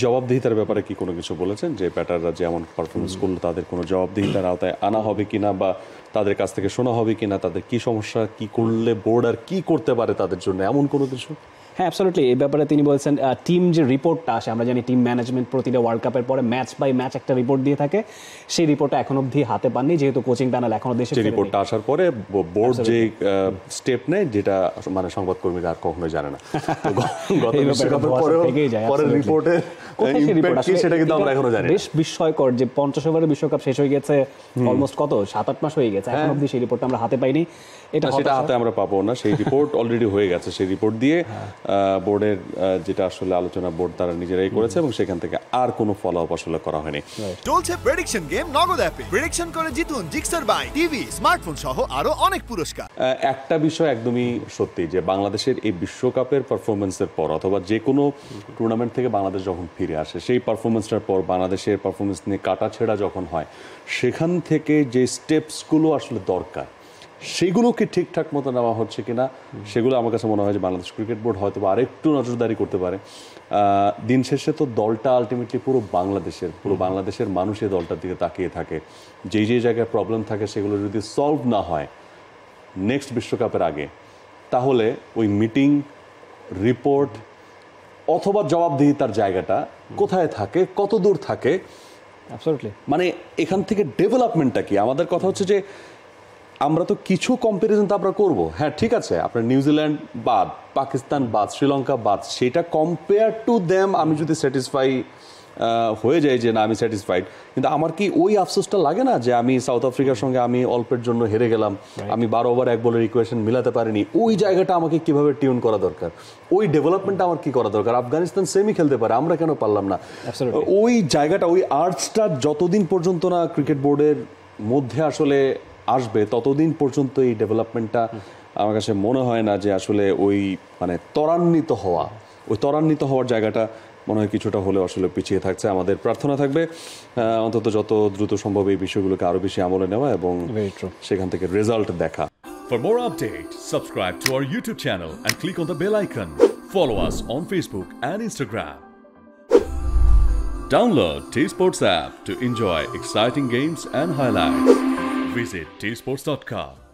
জবাবদিহিতার ব্যাপারে কি কোনো কিছু বলেছেন যে ব্যাটাররা যেমন পারফরমেন্স করলো তাদের কোনো জবাবদিহিতার আওতায় আনা হবে কিনা, বা তাদের কাছ থেকে শোনা হবে কিনা, তাদের কি সমস্যা, কি করলে বোর্ড আর কি করতে পারে তাদের জন্য, এমন কোনো কিছু? হ্যাঁ, অ্যাবসলিউটলি। এই ব্যাপারে তিনি বলছেন টিম যে রিপোর্টটা আসে, আমরা জানি টিম ম্যানেজমেন্ট প্রতিটা ওয়ার্ল্ড কাপের পরে ম্যাচ বাই ম্যাচ একটা রিপোর্ট দিয়ে থাকে, সেই রিপোর্টটা এখন অবধি হাতে পাননি, যেহেতু কোচিং প্যানেল এখনো দেশে রিপোর্টটা আসার পরে বোর্ড যে স্টেপ নেয় যেটা মানে সংবাদকর্মীরা আর কখনোই জানে না। গত বিশ্বকাপের পরের রিপোর্টের ইমপ্যাক্ট কি সেটা কিন্তু আমরা এখনো জানি না। বেশ বিস্ময়কর যে 50 ওভারের বিশ্বকাপ শেষ হয়ে গেছে, অলমোস্ট কত 7-8 মাস হয়ে গেছে, এখন অবধি সেই রিপোর্টটা আমরা হাতে পাইনি। সেটা হাতে আমরা পাবো না, সেই রিপোর্ট অলরেডি হয়ে গেছে। সেই রিপোর্ট দিয়ে বোর্ডের যেটা আসলে আলোচনা বোর্ড তারা নিজেরাই করেছে এবং সেখান থেকে আর কোনো ফলো আপ আসলে করা হয়নি। চলছে প্রেডিকশন গেম নগদ অ্যাপে। প্রেডিকশন করে জিতুন জিক্সার বাইক, টিভি, স্মার্টফোন সহ আরো অনেক পুরস্কার। একটা বিষয় একদমই সত্যি যে বাংলাদেশের এই বিশ্বকাপের পারফরমেন্সের পর অথবা যে কোনো টুর্নামেন্ট থেকে বাংলাদেশ যখন ফিরে আসে, সেই পারফরমেন্সটার পর বাংলাদেশের পারফরমেন্স নিয়ে কাটাছেঁড়া যখন হয়, সেখান থেকে যে স্টেপসগুলো আসলে দরকার সেগুলোকে ঠিকঠাক মতো নেওয়া হচ্ছে কিনা, সেগুলো আমার কাছে মনে হয় যে বাংলাদেশ ক্রিকেট বোর্ড হয়তো বা আরেকটু নজরদারি করতে পারে। দিন শেষে তো দলটা আলটিমেটলি পুরো বাংলাদেশের মানুষ এই দলটার দিকে তাকিয়ে থাকে। যেই জায়গায় প্রবলেম থাকে সেগুলো যদি সলভ না হয় নেক্সট বিশ্বকাপের আগে, তাহলে ওই মিটিং, রিপোর্ট অথবা জবাবদিহিতার জায়গাটা কোথায় থাকে, কত দূর থাকে, মানে এখান থেকে ডেভেলপমেন্টটা কি? আমাদের কথা হচ্ছে যে আমরা তো কিছু কম্প্যারিজন তো আমরা করবো, হ্যাঁ ঠিক আছে, আপনার নিউজিল্যান্ড বাদ, পাকিস্তান বাদ, শ্রীলঙ্কা বাদ, সেটা কম্পেয়ার টু দেম আমি যদি স্যাটিসফাই হয়ে যায় যে না আমি স্যাটিসফাইড, কিন্তু আমার কি ওই আফসোসটা লাগে না যে আমি সাউথ আফ্রিকার সঙ্গে আমি অল্পের জন্য হেরে গেলাম, আমি 12 ওভার 1 বলের ইকুয়েশন মিলাতে পারিনি, ওই জায়গাটা আমাকে কিভাবে টিউন করা দরকার, ওই ডেভেলপমেন্টটা আমার কি করা দরকার? আফগানিস্তান সেমি খেলতে পারে, আমরা কেন পারলাম না? ওই জায়গাটা, ওই আর্টসটা যতদিন পর্যন্ত না ক্রিকেট বোর্ডের মধ্যে আসলে আসবে ততদিন পর্যন্ত এই ডেভেলপমেন্টটা আমার কাছে মনে হয় না যে আসলে ওই মানে ত্বরান্বিত হওয়ার জায়গাটা মনে হয় কিছুটা হলেও আসলে পিছিয়ে থাকছে। আমাদের প্রার্থনা থাকবে অন্তত যত দ্রুত সম্ভব এই বিষয়গুলোকে আরো বেশি আমলে নেওয়া এবং সেখান থেকে রেজাল্ট দেখা। For more updates, subscribe to our YouTube channel and click on the bell icon. Follow us on Facebook and Instagram. Download T-Sports app to enjoy exciting games and highlights. Visit tsports.com.